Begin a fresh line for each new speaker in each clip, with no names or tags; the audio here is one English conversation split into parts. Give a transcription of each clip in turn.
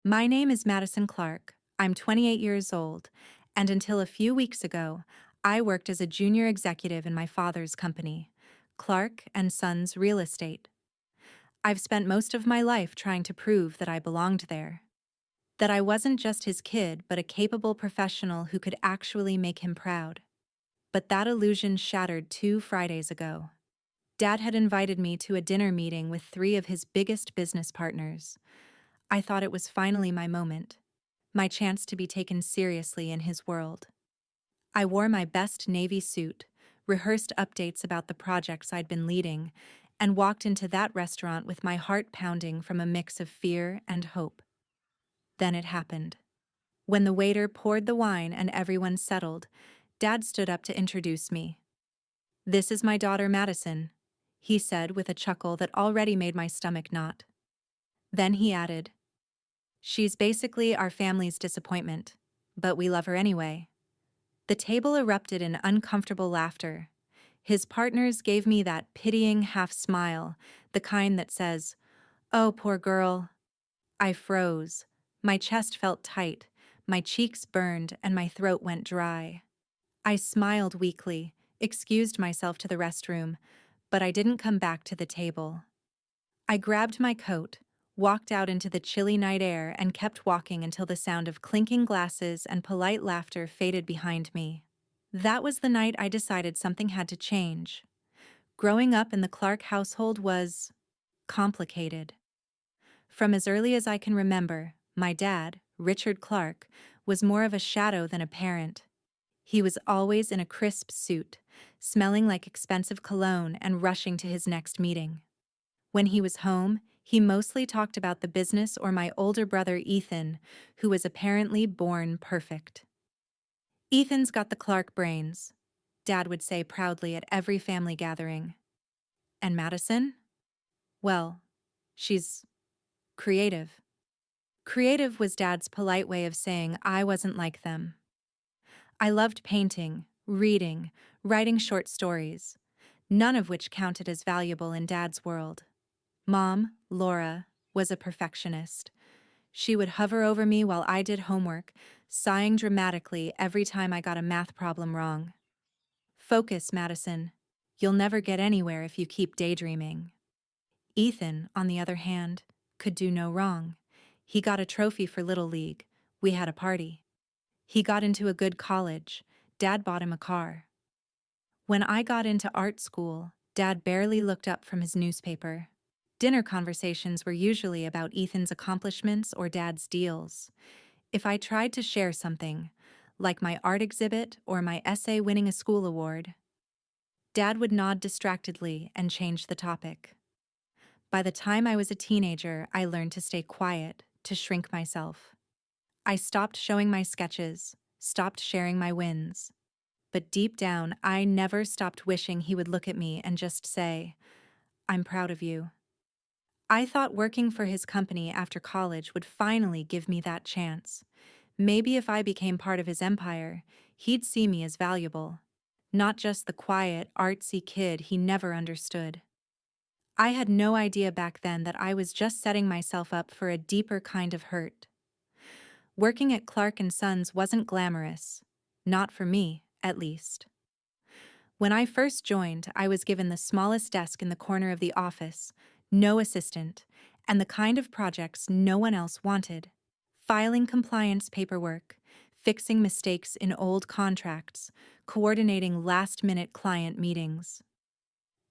My name is Madison Clark. I'm 28 years old, and until a few weeks ago, I worked as a junior executive in my father's company, Clark and Sons Real Estate. I've spent most of my life trying to prove that I belonged there, that I wasn't just his kid but a capable professional who could actually make him proud. But that illusion shattered 2 Fridays ago. Dad had invited me to a dinner meeting with three of his biggest business partners. I thought it was finally my moment, my chance to be taken seriously in his world. I wore my best navy suit, rehearsed updates about the projects I'd been leading, and walked into that restaurant with my heart pounding from a mix of fear and hope. Then it happened. When the waiter poured the wine and everyone settled, Dad stood up to introduce me. "This is my daughter Madison," he said with a chuckle that already made my stomach knot. Then he added, "She's basically our family's disappointment, but we love her anyway." The table erupted in uncomfortable laughter. His partners gave me that pitying half smile, the kind that says, "Oh, poor girl." I froze. My chest felt tight, my cheeks burned, and my throat went dry. I smiled weakly, excused myself to the restroom, but I didn't come back to the table. I grabbed my coat, walked out into the chilly night air, and kept walking until the sound of clinking glasses and polite laughter faded behind me. That was the night I decided something had to change. Growing up in the Clark household was complicated. From as early as I can remember, my dad, Richard Clark, was more of a shadow than a parent. He was always in a crisp suit, smelling like expensive cologne and rushing to his next meeting. When he was home, he mostly talked about the business or my older brother Ethan, who was apparently born perfect. "Ethan's got the Clark brains," Dad would say proudly at every family gathering. "And Madison? Well, she's creative." Creative was Dad's polite way of saying I wasn't like them. I loved painting, reading, writing short stories, none of which counted as valuable in Dad's world. Mom, Laura, was a perfectionist. She would hover over me while I did homework, sighing dramatically every time I got a math problem wrong. "Focus, Madison. You'll never get anywhere if you keep daydreaming." Ethan, on the other hand, could do no wrong. He got a trophy for Little League. We had a party. He got into a good college. Dad bought him a car. When I got into art school, Dad barely looked up from his newspaper. Dinner conversations were usually about Ethan's accomplishments or Dad's deals. If I tried to share something, like my art exhibit or my essay winning a school award, Dad would nod distractedly and change the topic. By the time I was a teenager, I learned to stay quiet, to shrink myself. I stopped showing my sketches, stopped sharing my wins. But deep down, I never stopped wishing he would look at me and just say, "I'm proud of you." I thought working for his company after college would finally give me that chance. Maybe if I became part of his empire, he'd see me as valuable, not just the quiet, artsy kid he never understood. I had no idea back then that I was just setting myself up for a deeper kind of hurt. Working at Clark and Sons wasn't glamorous. Not for me, at least. When I first joined, I was given the smallest desk in the corner of the office, no assistant, and the kind of projects no one else wanted. Filing compliance paperwork, fixing mistakes in old contracts, coordinating last-minute client meetings.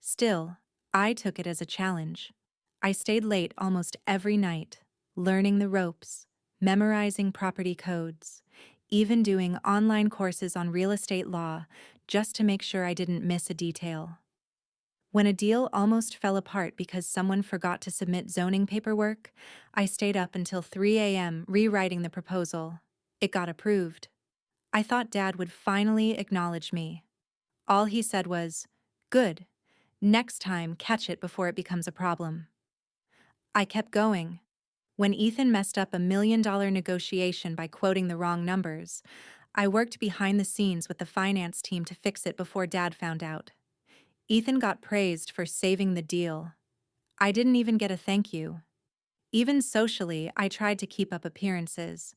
Still, I took it as a challenge. I stayed late almost every night, learning the ropes, memorizing property codes, even doing online courses on real estate law just to make sure I didn't miss a detail. When a deal almost fell apart because someone forgot to submit zoning paperwork, I stayed up until 3 a.m. rewriting the proposal. It got approved. I thought Dad would finally acknowledge me. All he said was, "Good. Next time, catch it before it becomes a problem." I kept going. When Ethan messed up a $1 million negotiation by quoting the wrong numbers, I worked behind the scenes with the finance team to fix it before Dad found out. Ethan got praised for saving the deal. I didn't even get a thank you. Even socially, I tried to keep up appearances.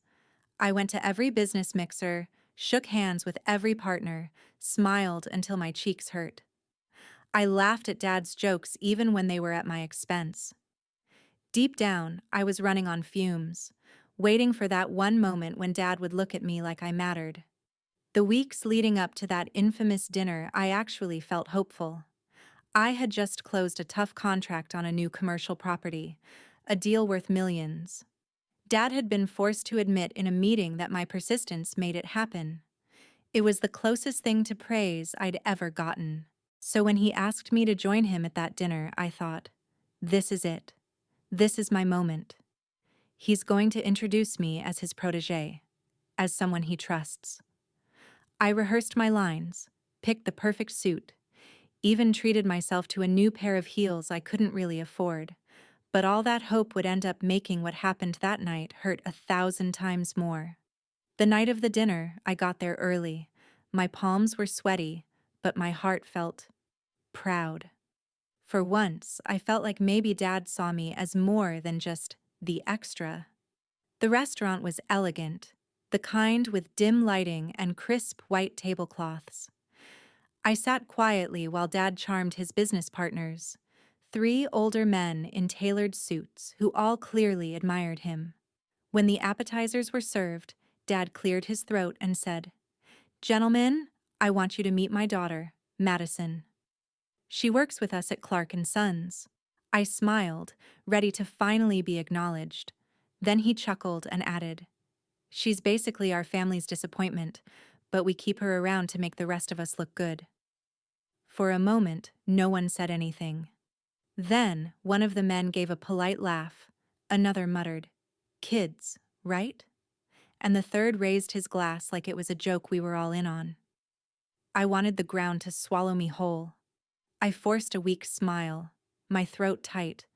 I went to every business mixer, shook hands with every partner, smiled until my cheeks hurt. I laughed at Dad's jokes even when they were at my expense. Deep down, I was running on fumes, waiting for that one moment when Dad would look at me like I mattered. The weeks leading up to that infamous dinner, I actually felt hopeful. I had just closed a tough contract on a new commercial property, a deal worth millions. Dad had been forced to admit in a meeting that my persistence made it happen. It was the closest thing to praise I'd ever gotten. So when he asked me to join him at that dinner, I thought, this is it. This is my moment. He's going to introduce me as his protege, as someone he trusts. I rehearsed my lines, picked the perfect suit, even treated myself to a new pair of heels I couldn't really afford. But all that hope would end up making what happened that night hurt 1,000 times more. The night of the dinner, I got there early. My palms were sweaty, but my heart felt proud. For once, I felt like maybe Dad saw me as more than just the extra. The restaurant was elegant, the kind with dim lighting and crisp white tablecloths. I sat quietly while Dad charmed his business partners, 3 older men in tailored suits who all clearly admired him. When the appetizers were served, Dad cleared his throat and said, "Gentlemen, I want you to meet my daughter, Madison. She works with us at Clark and Sons." I smiled, ready to finally be acknowledged. Then he chuckled and added, "She's basically our family's disappointment, but we keep her around to make the rest of us look good." For a moment, no one said anything. Then, one of the men gave a polite laugh. Another muttered, "Kids, right?" And the third raised his glass like it was a joke we were all in on. I wanted the ground to swallow me whole. I forced a weak smile, my throat tight,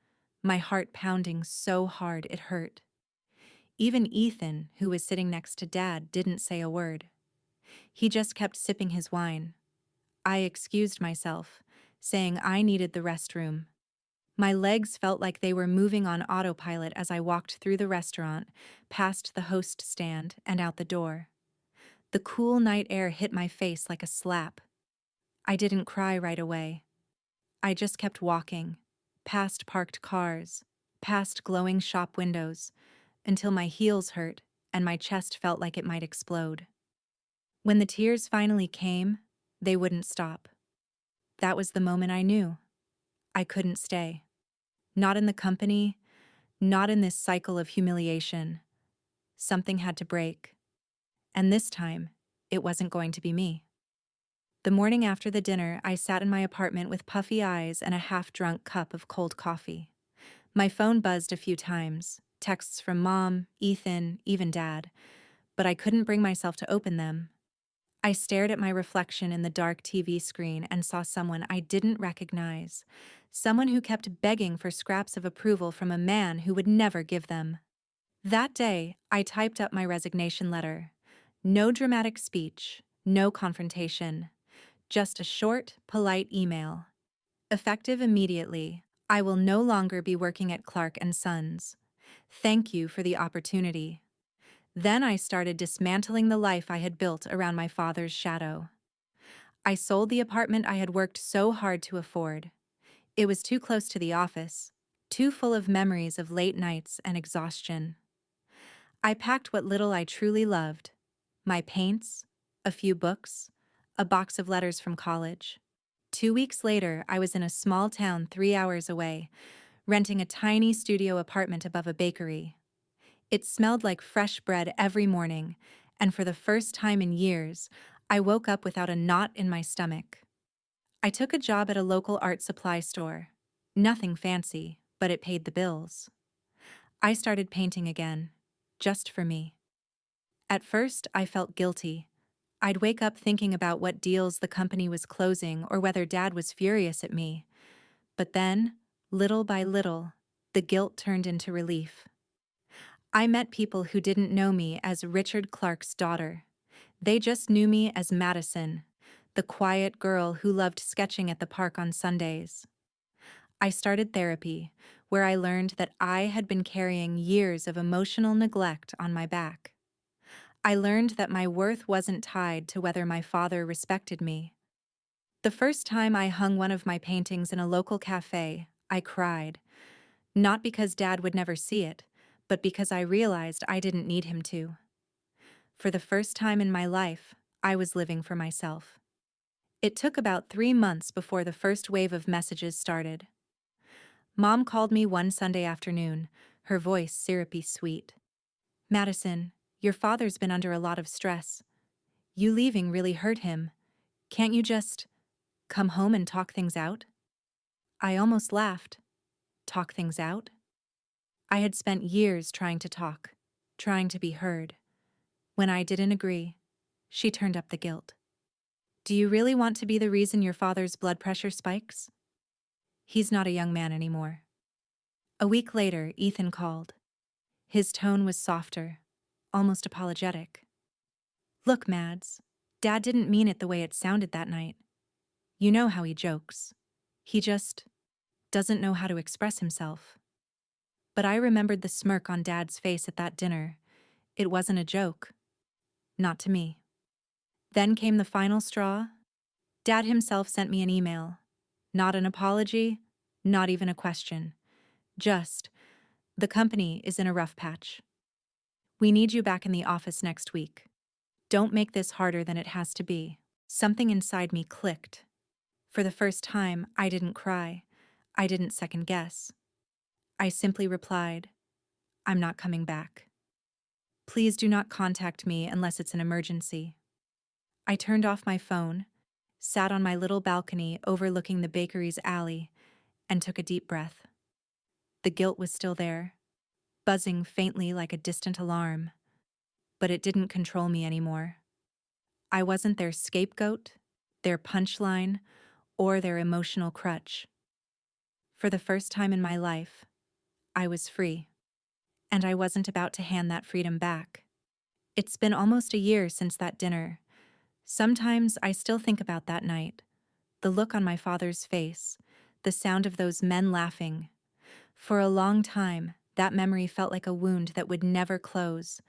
my heart pounding so hard it hurt. Even Ethan, who was sitting next to Dad, didn't say a word. He just kept sipping his wine. I excused myself, saying I needed the restroom. My legs felt like they were moving on autopilot as I walked through the restaurant, past the host stand, and out the door. The cool night air hit my face like a slap. I didn't cry right away. I just kept walking, past parked cars, past glowing shop windows, until my heels hurt and my chest felt like it might explode. When the tears finally came, they wouldn't stop. That was the moment I knew. I couldn't stay. Not in the company, not in this cycle of humiliation. Something had to break. And this time, it wasn't going to be me. The morning after the dinner, I sat in my apartment with puffy eyes and a half-drunk cup of cold coffee. My phone buzzed a few times, texts from Mom, Ethan, even Dad, but I couldn't bring myself to open them. I stared at my reflection in the dark TV screen and saw someone I didn't recognize, someone who kept begging for scraps of approval from a man who would never give them. That day, I typed up my resignation letter. No dramatic speech, no confrontation, just a short, polite email. Effective immediately, I will no longer be working at Clark and Sons. Thank you for the opportunity. Then I started dismantling the life I had built around my father's shadow. I sold the apartment I had worked so hard to afford. It was too close to the office, too full of memories of late nights and exhaustion. I packed what little I truly loved: my paints, a few books, a box of letters from college. 2 weeks later, I was in a small town 3 hours away, renting a tiny studio apartment above a bakery. It smelled like fresh bread every morning, and for the first time in years, I woke up without a knot in my stomach. I took a job at a local art supply store. Nothing fancy, but it paid the bills. I started painting again, just for me. At first, I felt guilty. I'd wake up thinking about what deals the company was closing or whether Dad was furious at me. But then, little by little, the guilt turned into relief. I met people who didn't know me as Richard Clark's daughter. They just knew me as Madison, the quiet girl who loved sketching at the park on Sundays. I started therapy, where I learned that I had been carrying years of emotional neglect on my back. I learned that my worth wasn't tied to whether my father respected me. The first time I hung one of my paintings in a local cafe, I cried, not because Dad would never see it, but because I realized I didn't need him to. For the first time in my life, I was living for myself. It took about 3 months before the first wave of messages started. Mom called me one Sunday afternoon, her voice syrupy sweet. "Madison, your father's been under a lot of stress. You leaving really hurt him. Can't you just come home and talk things out?" I almost laughed. Talk things out? I had spent years trying to talk, trying to be heard. When I didn't agree, she turned up the guilt. "Do you really want to be the reason your father's blood pressure spikes? He's not a young man anymore." A week later, Ethan called. His tone was softer, almost apologetic. "Look, Mads, Dad didn't mean it the way it sounded that night. You know how he jokes. He just doesn't know how to express himself." But I remembered the smirk on Dad's face at that dinner. It wasn't a joke. Not to me. Then came the final straw. Dad himself sent me an email. Not an apology, not even a question. Just, "The company is in a rough patch. We need you back in the office next week. Don't make this harder than it has to be." Something inside me clicked. For the first time, I didn't cry. I didn't second guess. I simply replied, "I'm not coming back. Please do not contact me unless it's an emergency." I turned off my phone, sat on my little balcony overlooking the bakery's alley, and took a deep breath. The guilt was still there, buzzing faintly like a distant alarm, but it didn't control me anymore. I wasn't their scapegoat, their punchline, or their emotional crutch. For the first time in my life, I was free, and I wasn't about to hand that freedom back. It's been almost a year since that dinner. Sometimes I still think about that night, the look on my father's face, the sound of those men laughing. For a long time, that memory felt like a wound that would never close,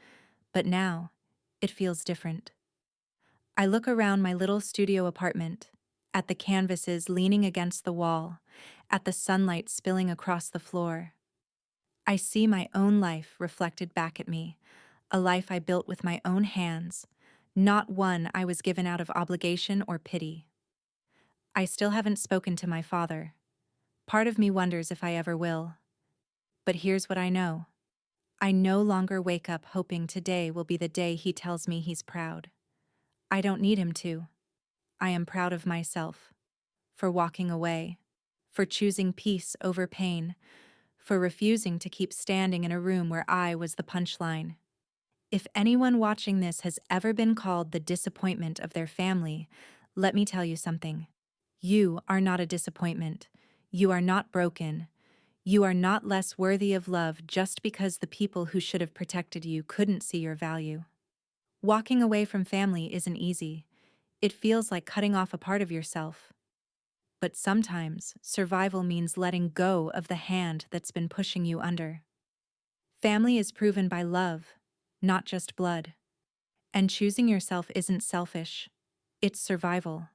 but now, it feels different. I look around my little studio apartment, at the canvases leaning against the wall, at the sunlight spilling across the floor. I see my own life reflected back at me, a life I built with my own hands, not one I was given out of obligation or pity. I still haven't spoken to my father. Part of me wonders if I ever will. But here's what I know. I no longer wake up hoping today will be the day he tells me he's proud. I don't need him to. I am proud of myself. For walking away. For choosing peace over pain. For refusing to keep standing in a room where I was the punchline. If anyone watching this has ever been called the disappointment of their family, let me tell you something. You are not a disappointment. You are not broken. You are not less worthy of love just because the people who should have protected you couldn't see your value. Walking away from family isn't easy. It feels like cutting off a part of yourself. But sometimes, survival means letting go of the hand that's been pushing you under. Family is proven by love, not just blood. And choosing yourself isn't selfish. It's survival.